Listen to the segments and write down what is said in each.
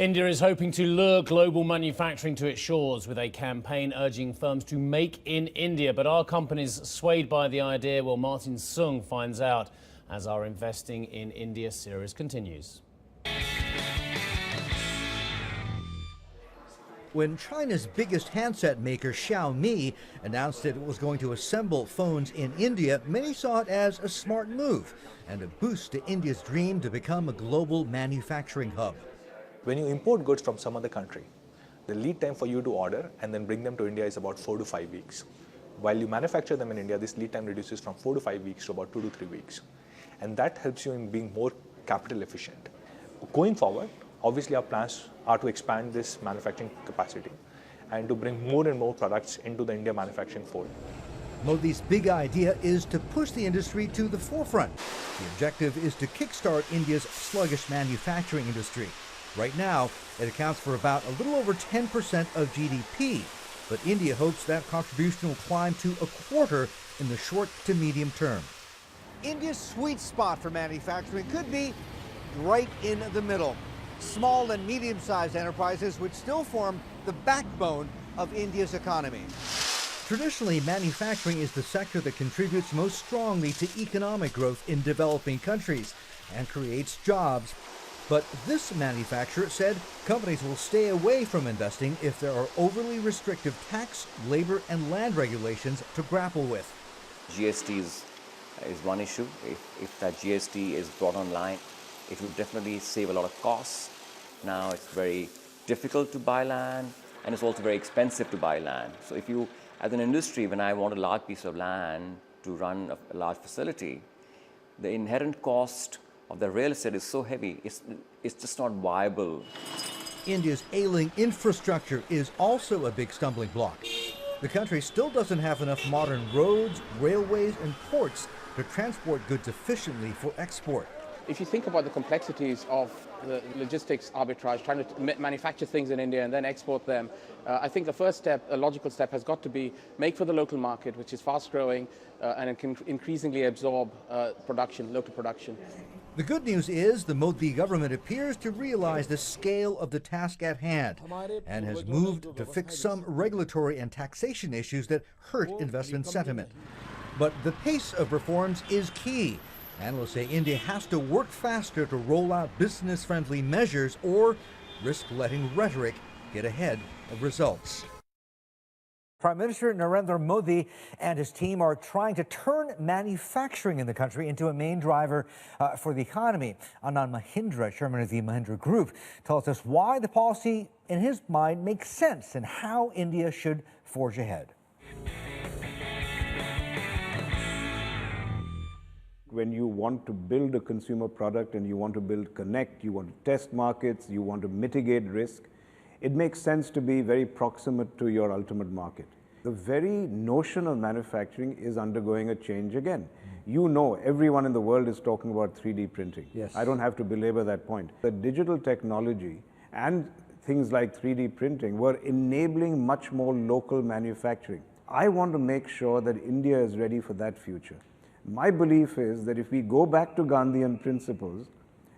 India is hoping to lure global manufacturing to its shores with a campaign urging firms to make in India. But are companies swayed by the idea? Well, Martin Sung finds out as our Investing in India series continues. When China's biggest handset maker, Xiaomi, announced that it was going to assemble phones in India, many saw it as a smart move and a boost to India's dream to become a global manufacturing hub. When you import goods from some other country, the lead time for you to order and then bring them to India is about 4 to 5 weeks. While you manufacture them in India, this lead time reduces from 4 to 5 weeks to about 2 to 3 weeks. And that helps you in being more capital efficient. Going forward, obviously our plans are to expand this manufacturing capacity and to bring more and more products into the India manufacturing fold. Modi's big idea is to push the industry to the forefront. The objective is to kickstart India's sluggish manufacturing industry. Right now, it accounts for about a little over 10% of GDP, but India hopes that contribution will climb to a quarter in the short to medium term. India's sweet spot for manufacturing could be right in the middle. Small and medium-sized enterprises would still form the backbone of India's economy. Traditionally, manufacturing is the sector that contributes most strongly to economic growth in developing countries and creates jobs. But this manufacturer said companies will stay away from investing if there are overly restrictive tax, labor, and land regulations to grapple with. GST is one issue. If that GST is brought online, it will definitely save a lot of costs. Now it's very difficult to buy land, and it's also very expensive to buy land. So if you, as an industry, when I want a large piece of land to run a large facility, the inherent cost of the real estate is so heavy, it's just not viable. India's ailing infrastructure is also a big stumbling block. The country still doesn't have enough modern roads, railways, and ports to transport goods efficiently for export. If you think about the complexities of the logistics arbitrage, trying to manufacture things in India and then export them, I think the first step, a logical step, has got to be make for the local market, which is fast growing and it can increasingly absorb local production. The good news is the Modi government appears to realize the scale of the task at hand and has moved to fix some regulatory and taxation issues that hurt investment sentiment. But the pace of reforms is key. Analysts say India has to work faster to roll out business-friendly measures or risk letting rhetoric get ahead of results. Prime Minister Narendra Modi and his team are trying to turn manufacturing in the country into a main driver for the economy. Anand Mahindra, chairman of the Mahindra Group, tells us why the policy, in his mind, makes sense and how India should forge ahead. When you want to build a consumer product and you want to build connect, you want to test markets, you want to mitigate risk, it makes sense to be very proximate to your ultimate market. The very notion of manufacturing is undergoing a change again. You know, everyone in the world is talking about 3D printing. Yes. I don't have to belabor that point. The digital technology and things like 3D printing were enabling much more local manufacturing. I want to make sure that India is ready for that future. My belief is that if we go back to Gandhian principles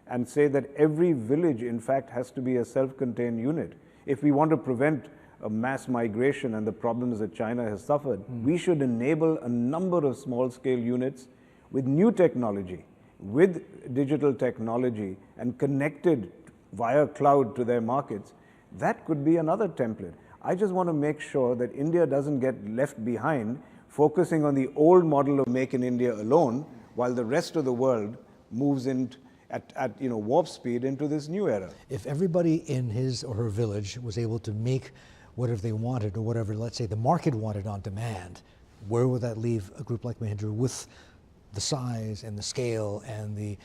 and say that every village, in fact, has to be a self-contained unit, if we want to prevent a mass migration and the problems that China has suffered, we should enable a number of small-scale units with new technology, with digital technology, and connected via cloud to their markets. That could be another template. I just want to make sure that India doesn't get left behind focusing on the old model of Make in India alone, while the rest of the world moves in at warp speed into this new era. If everybody in his or her village was able to make whatever they wanted, or whatever, let's say, the market wanted on demand, where would that leave a group like Mahindra with the size and the scale and the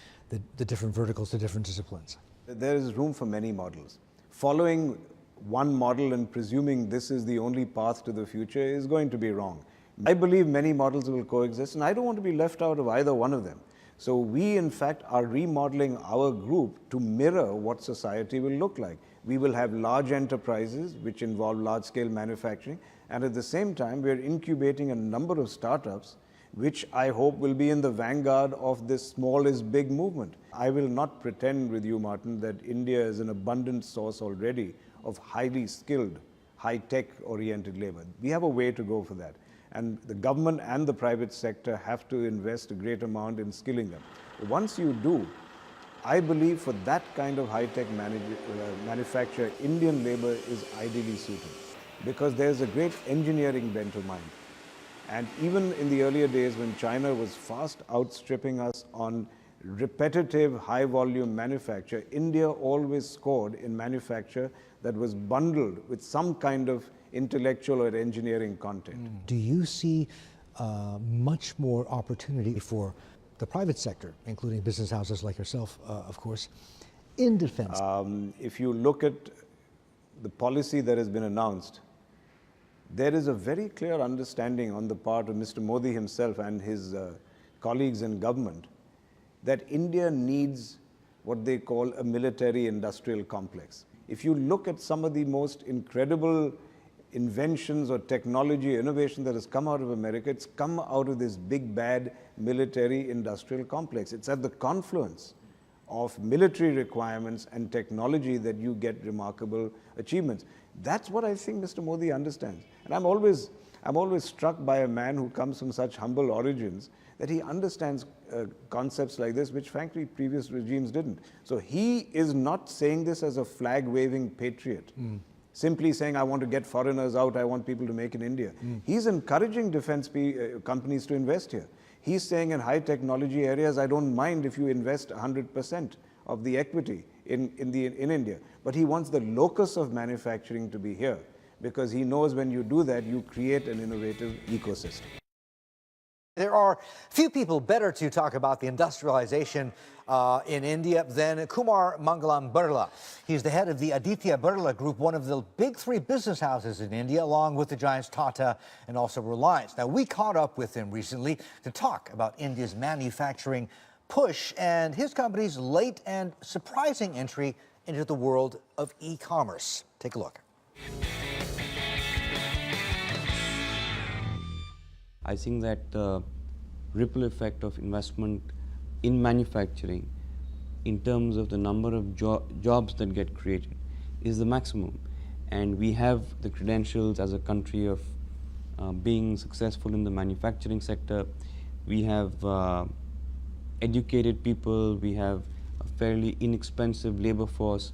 different verticals, the different disciplines? There is room for many models. Following one model and presuming this is the only path to the future is going to be wrong. I believe many models will coexist, and I don't want to be left out of either one of them. So we, in fact, are remodeling our group to mirror what society will look like. We will have large enterprises which involve large-scale manufacturing, and at the same time, we are incubating a number of startups which I hope will be in the vanguard of this small is big movement. I will not pretend with you, Martin, that India is an abundant source already of highly skilled, high-tech oriented labor. We have a way to go for that. And the government and the private sector have to invest a great amount in skilling them. Once you do, I believe for that kind of high-tech manufacture, Indian labor is ideally suited because there's a great engineering bent of mind. And even in the earlier days when China was fast outstripping us on repetitive high-volume manufacture, India always scored in manufacture that was bundled with some kind of intellectual or engineering content. Do you see much more opportunity for the private sector, including business houses like yourself, of course, in defense? If you look at the policy that has been announced, there is a very clear understanding on the part of Mr. Modi himself and his colleagues in government that India needs what they call a military-industrial complex. If you look at some of the most incredible inventions or technology innovation that has come out of America, it's come out of this big bad military-industrial complex. It's at the confluence of military requirements and technology that you get remarkable achievements. That's what I think Mr. Modi understands. And I'm always struck by a man who comes from such humble origins that he understands concepts like this, which frankly previous regimes didn't. So he is not saying this as a flag-waving patriot, simply saying, I want to get foreigners out, I want people to make in India. He's encouraging defense companies to invest here. He's saying in high technology areas, I don't mind if you invest 100% of the equity in India. But he wants the locus of manufacturing to be here, because he knows when you do that, you create an innovative ecosystem. There are few people better to talk about the industrialization in India than Kumar Mangalam Birla. He's the head of the Aditya Birla Group, one of the big three business houses in India, along with the giants Tata and also Reliance. Now, we caught up with him recently to talk about India's manufacturing push and his company's late and surprising entry into the world of e-commerce. Take a look. I think that the ripple effect of investment in manufacturing in terms of the number of jobs that get created is the maximum. And we have the credentials as a country of being successful in the manufacturing sector. We have educated people, we have a fairly inexpensive labor force.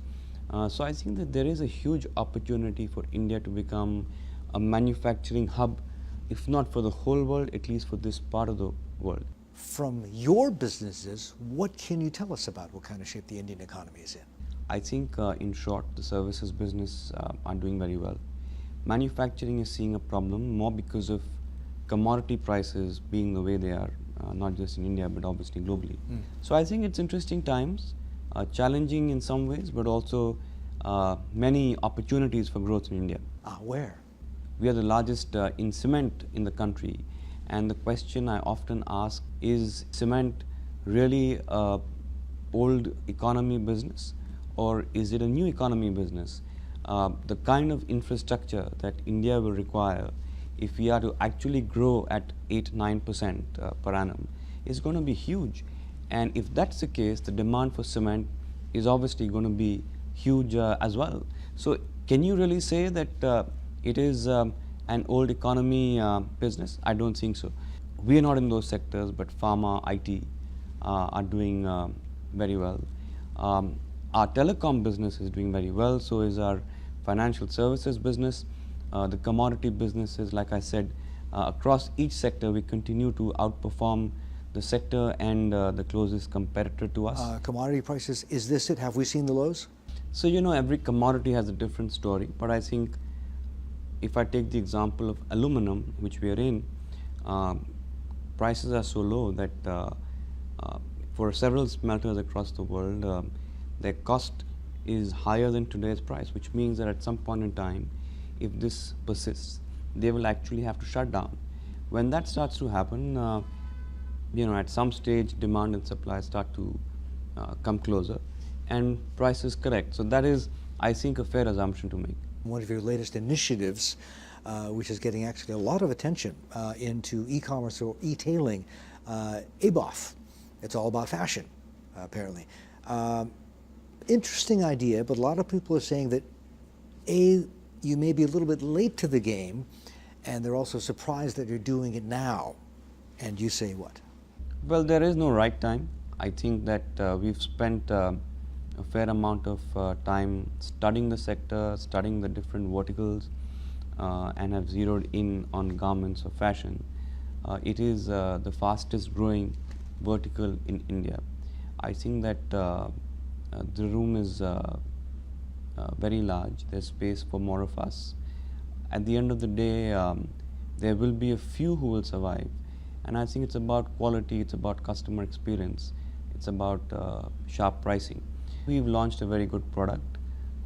So I think that there is a huge opportunity for India to become a manufacturing hub, if not for the whole world, at least for this part of the world. From your businesses, what can you tell us about what kind of shape the Indian economy is in? I think, in short, the services business are doing very well. Manufacturing is seeing a problem more because of commodity prices being the way they are, not just in India, but obviously globally. So I think it's interesting times, challenging in some ways, but also many opportunities for growth in India. Where? We are the largest in cement in the country, and the question I often ask is cement really a old economy business or is it a new economy business? The kind of infrastructure that India will require if we are to actually grow at 8-9% per annum is going to be huge, and if that's the case, the demand for cement is obviously going to be huge as well. So can you really say that it is an old economy business? I don't think so. We are not in those sectors, but pharma, IT are doing very well. Our telecom business is doing very well, so is our financial services business. The commodity businesses, like I said, across each sector, we continue to outperform the sector and the closest competitor to us. Commodity prices, is this it? Have we seen the lows? So, you know, every commodity has a different story, but I think if I take the example of aluminum, which we are in, prices are so low that for several smelters across the world, their cost is higher than today's price, which means that at some point in time, if this persists, they will actually have to shut down. When that starts to happen, you know, at some stage, demand and supply start to come closer, and prices correct. So that is, I think, a fair assumption to make. One of your latest initiatives which is getting actually a lot of attention into e-commerce or e-tailing, ABOF. It's all about fashion, apparently. Interesting idea, but a lot of people are saying that, A, you may be a little bit late to the game, and they're also surprised that you're doing it now. And you say what? Well, there is no right time. I think that we've spent a fair amount of time studying the sector, studying the different verticals, and have zeroed in on garments or fashion. It is the fastest growing vertical in India. I think that the room is very large. There's space for more of us. At the end of the day, there will be a few who will survive. And I think it's about quality, it's about customer experience, it's about sharp pricing. We've launched a very good product.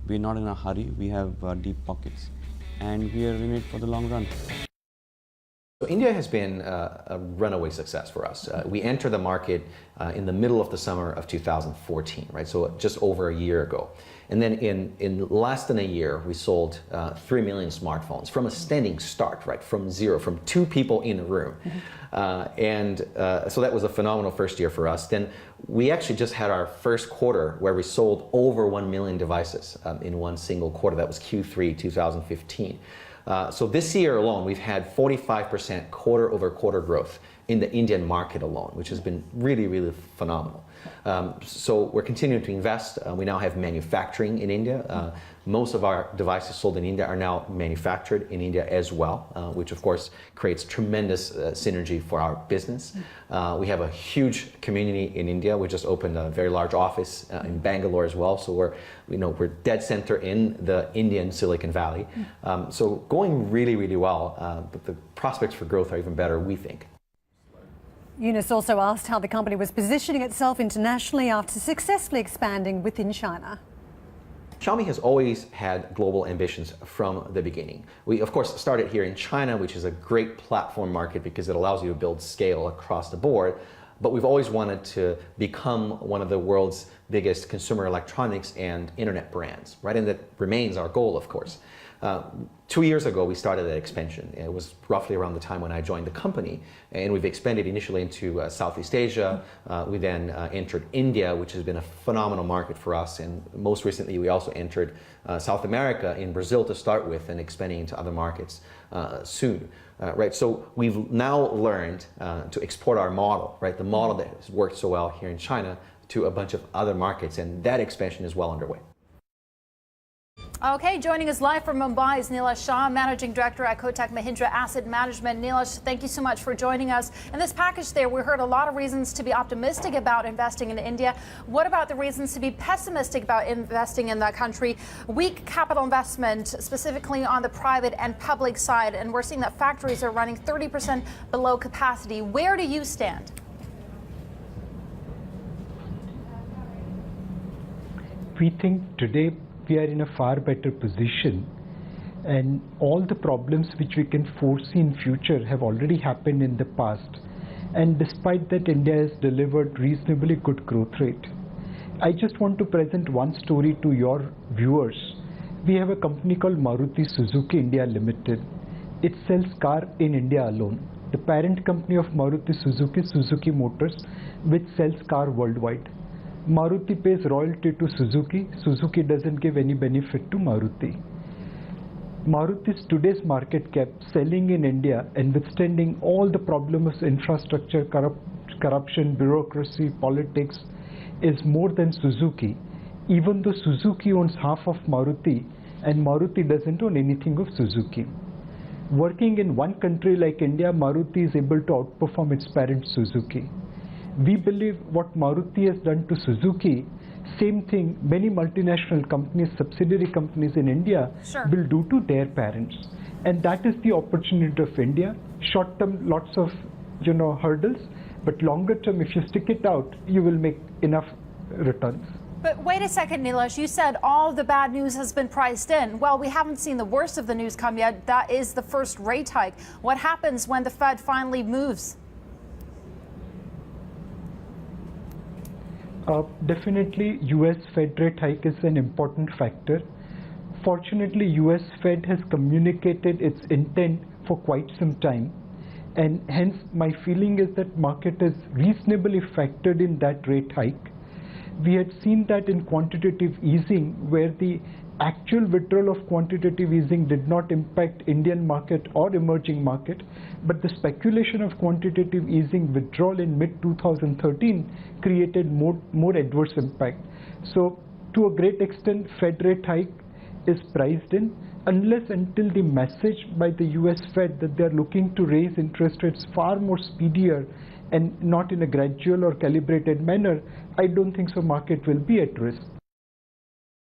We're not in a hurry, we have deep pockets, and we are in it for the long run. So India has been a runaway success for us. We entered the market in the middle of the summer of 2014, right? So just over a year ago. And then in less than a year, we sold 3 million smartphones from a standing start, right? From zero, from 2 people in a room. So that was a phenomenal first year for us. Then we actually just had our first quarter where we sold over 1 million devices in one single quarter. That was Q3 2015. So this year alone, we've had 45% quarter-over-quarter growth in the Indian market alone, which has been really, really phenomenal. So we're continuing to invest. We now have manufacturing in India. Most of our devices sold in India are now manufactured in India as well, which of course creates tremendous synergy for our business. We have a huge community in India. We just opened a very large office in Bangalore as well. So we're dead center in the Indian Silicon Valley. So going really, really well, but the prospects for growth are even better, we think. Eunice also asked how the company was positioning itself internationally after successfully expanding within China. Xiaomi has always had global ambitions from the beginning. We, of course, started here in China, which is a great platform market because it allows you to build scale across the board. But we've always wanted to become one of the world's biggest consumer electronics and internet brands, right? And that remains our goal, of course. 2 years ago, we started that expansion. It was roughly around the time when I joined the company, and we've expanded initially into Southeast Asia. We then entered India, which has been a phenomenal market for us, and most recently we also entered South America in Brazil to start with, and expanding into other markets soon. Right, so we've now learned to export our model, right, the model that has worked so well here in China to a bunch of other markets, and that expansion is well underway. Okay, joining us live from Mumbai is Nilesh Shah, Managing Director at Kotak Mahindra Asset Management. Nilesh, thank you so much for joining us. In this package there, we heard a lot of reasons to be optimistic about investing in India. What about the reasons to be pessimistic about investing in that country? Weak capital investment, specifically on the private and public side, and we're seeing that factories are running 30% below capacity. Where do you stand? We think today we are in a far better position, and all the problems which we can foresee in future have already happened in the past, and despite that India has delivered reasonably good growth rate. I just want to present one story to your viewers. We have a company called Maruti Suzuki India Limited. It sells car in India alone. The parent company of Maruti Suzuki, Suzuki Motors, which sells car worldwide. Maruti pays royalty to Suzuki. Suzuki doesn't give any benefit to Maruti. Maruti's today's market cap, selling in India and withstanding all the problems of infrastructure, corruption, bureaucracy, politics, is more than Suzuki, even though Suzuki owns half of Maruti and Maruti doesn't own anything of Suzuki. Working in one country like India, Maruti is able to outperform its parent Suzuki. We believe what Maruti has done to Suzuki, same thing many multinational companies, subsidiary companies in India will do to their parents. And that is the opportunity of India. Short term, lots of hurdles, but longer term, if you stick it out, you will make enough returns. But wait a second, Nilesh, you said all the bad news has been priced in. Well, we haven't seen the worst of the news come yet. That is the first rate hike. What happens when the Fed finally moves? Definitely, US Fed rate hike is an important factor. Fortunately, US Fed has communicated its intent for quite some time, and hence my feeling is that market is reasonably factored in that rate hike. We had seen that in quantitative easing, where the actual withdrawal of quantitative easing did not impact Indian market or emerging market, but the speculation of quantitative easing withdrawal in mid-2013 created more adverse impact. So to a great extent, Fed rate hike is priced in, unless until the message by the US Fed that they are looking to raise interest rates far more speedier and not in a gradual or calibrated manner, I don't think so market will be at risk.